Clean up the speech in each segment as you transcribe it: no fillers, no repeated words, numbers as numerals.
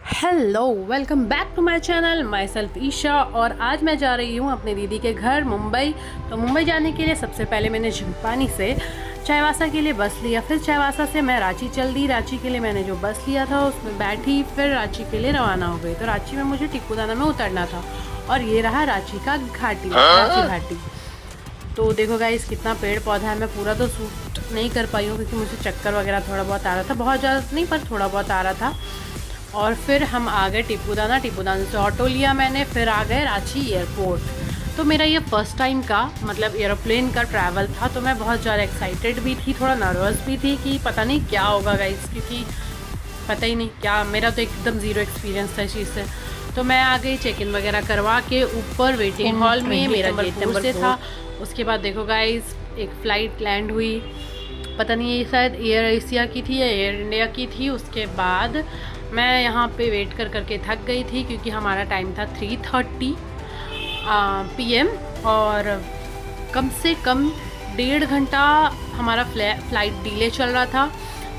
Hello, welcome back to my channel. Myself Isha. और आज मैं जा रही हूँ अपने दीदी के घर मुंबई। तो मुंबई जाने के लिए सबसे पहले मैंने झिंपानी से चाईबासा के लिए बस लिया, फिर चाईबासा से मैं रांची चल दी। रांची के लिए मैंने जो बस लिया था उसमें बैठी, फिर रांची के लिए रवाना हो गई। तो रांची में मुझे टिक्कूदाना में उतरना था और ये रहा रांची का घाटी, रांची घाटी। तो देखो गाइस कितना पेड़ पौधा है। मैं पूरा तो शूट नहीं कर पाई हूँ क्योंकि मुझे चक्कर वगैरह थोड़ा बहुत आ रहा था, बहुत ज़्यादा नहीं पर थोड़ा बहुत आ रहा था। और फिर हम आ गए टिप्पूदाना से ऑटो लिया मैंने, फिर आ गए रांची एयरपोर्ट। तो मेरा ये फर्स्ट टाइम का मतलब एरोप्लेन का ट्रैवल था, तो मैं बहुत ज़्यादा एक्साइटेड भी थी, थोड़ा नर्वस भी थी कि पता नहीं क्या होगा गाइस, क्योंकि पता ही नहीं क्या, मेरा तो एकदम ज़ीरो एक्सपीरियंस था इस चीज़ से। तो मैं आ गई चेक इन वगैरह करवा के ऊपर वेटिंग हॉल में, मेरा गेट नंबर से था। उसके बाद देखो गाइस एक फ़्लाइट लैंड हुई, पता नहीं ये शायद एयर एशिया की थी या एयर इंडिया की थी। उसके बाद मैं यहाँ पे वेट करके थक गई थी क्योंकि हमारा टाइम था 3:30 PM और कम से कम 1.5 घंटा हमारा फ़्लाइट डिले चल रहा था।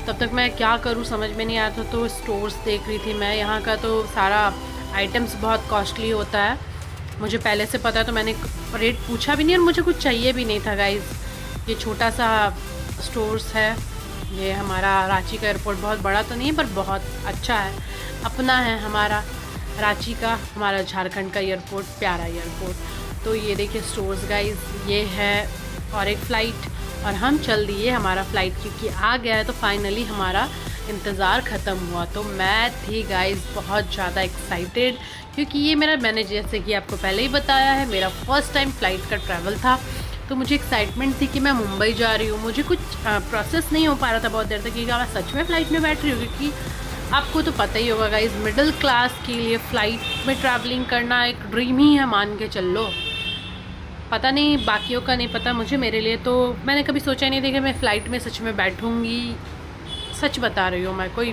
तब तक मैं क्या करूँ समझ में नहीं आया था। तो स्टोर्स देख रही थी मैं, यहाँ का तो सारा आइटम्स बहुत कॉस्टली होता है, मुझे पहले से पता है। तो मैंने रेट पूछा भी नहीं और मुझे कुछ चाहिए भी नहीं था गाइज़। ये छोटा सा स्टोर्स है, ये हमारा रांची का एयरपोर्ट बहुत बड़ा तो नहीं है पर बहुत अच्छा है, अपना है हमारा रांची का, हमारा झारखंड का एयरपोर्ट, प्यारा एयरपोर्ट। तो ये देखिए स्टोर्स गाइस, ये है और एक फ़्लाइट और हम चल दिए हमारा फ़्लाइट क्योंकि आ गया है। तो फाइनली हमारा इंतज़ार ख़त्म हुआ। तो मैं थी गाइस बहुत ज़्यादा एक्साइटेड क्योंकि ये मैंने जैसे कि आपको पहले ही बताया है, मेरा फ़र्स्ट टाइम फ़्लाइट का ट्रैवल था। तो मुझे एक्साइटमेंट थी कि मैं मुंबई जा रही हूँ। मुझे कुछ प्रोसेस नहीं हो पा रहा था बहुत देर तक कि मैं सच में फ़्लाइट में बैठ रही हूँ, क्योंकि आपको तो पता ही होगा गाइस, मिडिल क्लास के लिए फ़्लाइट में ट्रैवलिंग करना एक ड्रीम ही है, मान के चल लो। पता नहीं बाकियों का नहीं पता, मुझे मेरे लिए तो मैंने कभी सोचा ही नहीं था कि मैं फ़्लाइट में सच में बैठूँगी। सच बता रही हूँ मैं, कोई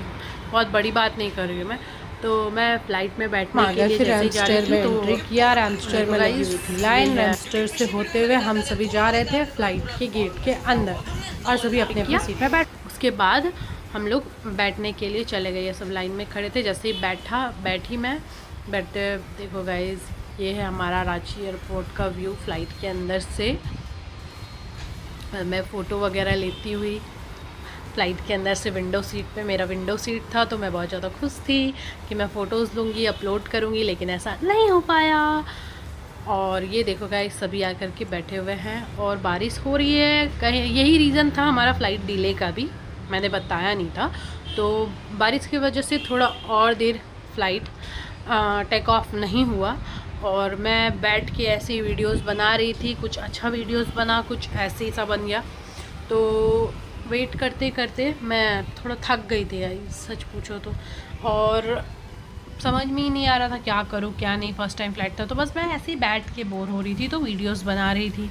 बहुत बड़ी बात नहीं कर रही हूँ मैं। तो मैं फ़्लाइट में बैठने के लिए जैसे जा रही थी तो किया रैमस्टर में लगी हुई थी लाइन। रैमस्टर से होते हुए हम सभी जा रहे थे फ्लाइट के गेट के अंदर और सभी अपने अपनी सीट में बैठ। उसके बाद हम लोग बैठने के लिए चले गए, सब लाइन में खड़े थे। जैसे ही बैठी मैं, बैठते देखो गाइज ये है हमारा रांची एयरपोर्ट का व्यू फ़्लाइट के अंदर से। मैं फ़ोटो वगैरह लेती हुई फ़्लाइट के अंदर से विंडो सीट पे, मेरा विंडो सीट था तो मैं बहुत ज़्यादा खुश थी कि मैं फ़ोटोज़ लूँगी, अपलोड करूँगी, लेकिन ऐसा नहीं हो पाया। और ये देखो गाइस सभी आकर के बैठे हुए हैं और बारिश हो रही है कहीं, यही रीज़न था हमारा फ़्लाइट डिले का भी, मैंने बताया नहीं था। तो बारिश की वजह से थोड़ा और देर फ़्लाइट टेक ऑफ नहीं हुआ और मैं बैठ के ऐसी वीडियोस बना रही थी, कुछ अच्छा वीडियोस बना, कुछ ऐसे ही सा बन गया। तो वेट करते करते मैं थोड़ा थक गई थी सच पूछो तो, और समझ में ही नहीं आ रहा था क्या करूँ क्या नहीं। फ़र्स्ट टाइम फ़्लाइट था तो बस मैं ऐसे ही बैठ के बोर हो रही थी तो वीडियोस बना रही थी।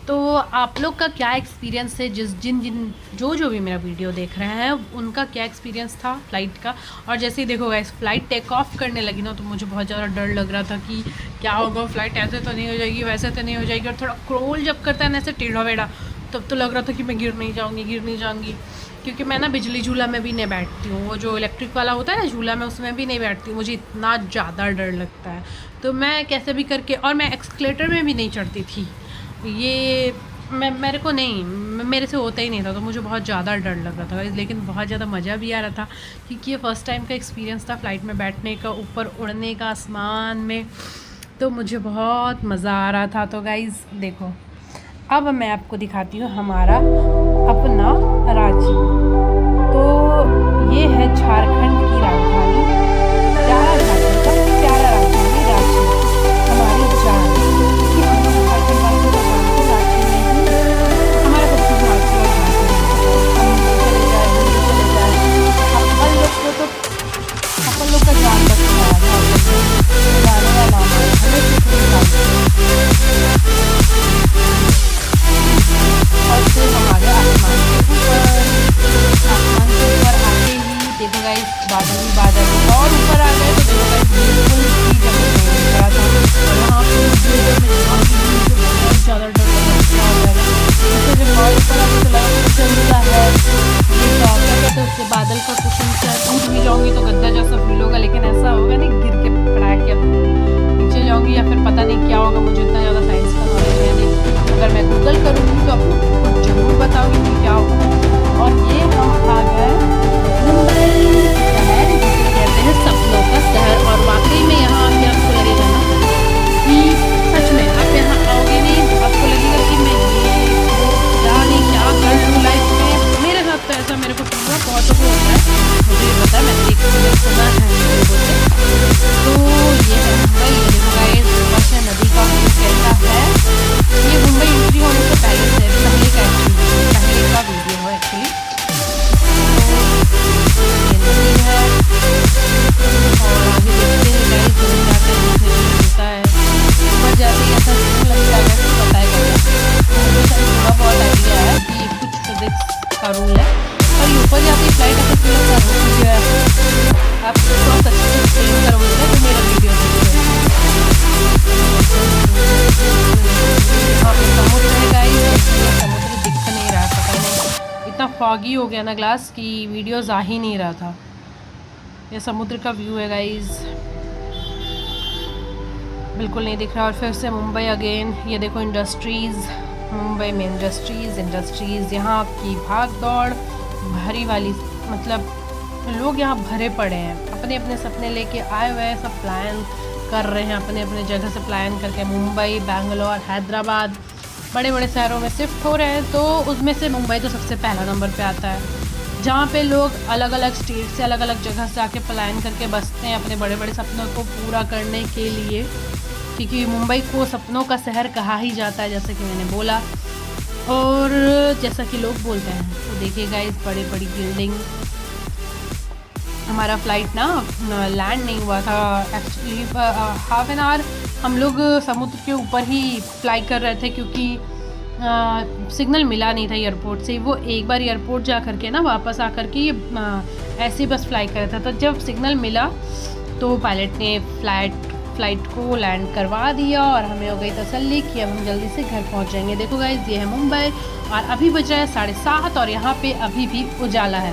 तो आप लोग का क्या एक्सपीरियंस है, जो भी मेरा वीडियो देख रहे हैं उनका क्या एक्सपीरियंस था फ़्लाइट का। और जैसे ही देखो गाइस फ़्लाइट टेक ऑफ करने लगी ना तो मुझे बहुत ज़्यादा डर लग रहा था कि क्या होगा, फ़्लाइट ऐसे तो नहीं हो जाएगी, वैसे तो नहीं हो जाएगी। और थोड़ा क्रोल जब करता है ना ऐसे टेढ़ा वेढ़ा, तब तो लग रहा था कि मैं गिर नहीं जाऊँगी, क्योंकि मैं ना बिजली झूला में भी नहीं बैठती हूँ, वो जो इलेक्ट्रिक वाला होता है ना झूला, में उसमें भी नहीं बैठती हूँ, मुझे इतना ज़्यादा डर लगता है। तो मैं कैसे भी करके, और मैं एक्सकलेटर में भी नहीं चढ़ती थी, ये मेरे को नहीं, मेरे से होता ही नहीं था, तो मुझे बहुत ज़्यादा डर लग रहा था। लेकिन बहुत ज़्यादा मज़ा भी आ रहा था क्योंकि ये फ़र्स्ट टाइम का एक्सपीरियंस था फ़्लाइट में बैठने का, ऊपर उड़ने का आसमान में, तो मुझे बहुत मज़ा आ रहा था। तो गाइज़ देखो अब मैं आपको दिखाती हूँ हमारा अपना रांची। तो ये है झारखंड की राजधानी, प्यारा झारखंड का प्यारा राजधानी रांची, हमारी जान। क्योंकि हम लोग झारखंड वाले को जानते हैं, रांची में ही हमारा सब कुछ रांची और अपन लोग का जान रखना है नाम है और फिर हमारे आसमान के ऊपर आते ही देखो गाइस बादल ही बादल और ऊपर आ गए। तो देखो गाइस बिल्कुल ही जगह नहीं रहा था और यहाँ पे बहुत ज़्यादा डर लग रहा है। जैसे जब और ऊपर आगे तो लगा कुछ चलता है, ये क्या कहते हैं उससे बादल का कुशन से टूट भी जाऊँगी तो गद्दा जैसा फील होगा, लेकिन फॉगी हो गया ना ग्लास कि वीडियोस आ ही नहीं रहा था। ये समुद्र का व्यू है गाइस, बिल्कुल नहीं दिख रहा। और फिर से मुंबई अगेन, ये देखो इंडस्ट्रीज़, मुंबई में इंडस्ट्रीज़ यहाँ की भाग दौड़ भरी वाली, मतलब लोग यहाँ भरे पड़े हैं, अपने अपने सपने लेके आए हुए हैं, सब प्लान कर रहे हैं, अपने अपने जगह से प्लान करके मुंबई, बेंगलोर, हैदराबाद, बड़े बड़े शहरों में शिफ्ट हो रहे हैं। तो उसमें से मुंबई तो सबसे पहला नंबर पे आता है, जहाँ पे लोग अलग अलग स्टेट से, अलग अलग जगह से आके प्लान करके बसते हैं अपने बड़े बड़े सपनों को पूरा करने के लिए, क्योंकि मुंबई को सपनों का शहर कहा ही जाता है, जैसे कि मैंने बोला और जैसा कि लोग बोलते हैं। तो देखिए गाइस, बड़ी बड़ी बिल्डिंग। हमारा फ़्लाइट ना लैंड नहीं हुआ था एक्चुअली, हाफ एन आवर हम लोग समुद्र के ऊपर ही फ्लाई कर रहे थे, क्योंकि सिग्नल मिला नहीं था एयरपोर्ट से। वो एक बार एयरपोर्ट जा कर के ना वापस आ कर के ये ऐसे ही बस फ्लाई कर रहा था। तो जब सिग्नल मिला तो पायलट ने फ़्लाइट को लैंड करवा दिया और हमें हो गई तसल्ली कि अब हम जल्दी से घर पहुंच जाएंगे। देखो गाइस, ये है मुंबई और अभी बज रहा है 7:30 और यहाँ पे अभी भी उजाला है।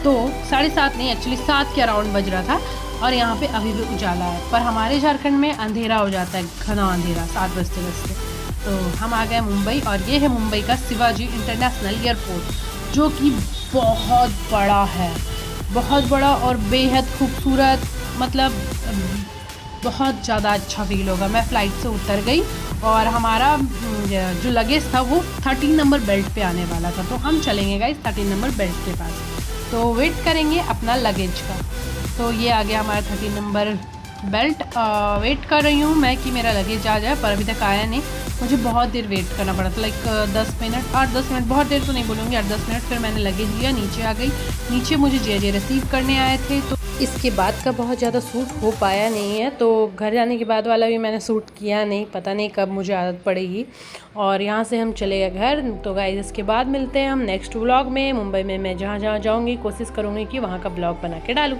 तो 7:30 नहीं, एक्चुअली 7 के अराउंड बज रहा था और यहाँ पे अभी भी उजाला है। पर हमारे झारखंड में अंधेरा हो जाता है, घना अंधेरा 7 बजते। तो हम आ गए मुंबई और ये है मुंबई का शिवाजी इंटरनेशनल एयरपोर्ट, जो कि बहुत बड़ा है, बहुत बड़ा और बेहद खूबसूरत, मतलब बहुत ज़्यादा अच्छा फील होगा। मैं फ़्लाइट से उतर गई और हमारा जो लगेज था वो 13 नंबर बेल्ट पे आने वाला था। तो हम चलेंगे गाइस 13 नंबर बेल्ट के पास, तो वेट करेंगे अपना लगेज का। तो ये आ गया हमारा 13 नंबर बेल्ट। वेट कर रही हूँ मैं कि मेरा लगेज आ जाए, पर अभी तक आया नहीं। मुझे बहुत देर वेट करना पड़ा था, लाइक 10 मिनट, 8-10 मिनट, बहुत देर तो नहीं बोलूँगी, 8-10 मिनट। फिर मैंने लगेज लिया, नीचे आ गई। नीचे मुझे जे रिसीव करने आए थे, तो इसके बाद का बहुत ज़्यादा सूट हो पाया नहीं है। तो घर जाने के बाद वाला भी मैंने सूट किया नहीं, पता नहीं कब मुझे आदत पड़ेगी। और यहाँ से हम चले गए घर। तो गाइस, इसके बाद मिलते हैं हम नेक्स्ट व्लॉग में। मुंबई में मैं जहाँ जहाँ जाऊँगी कोशिश करूँगी कि वहाँ का ब्लॉग बना के डालूँ।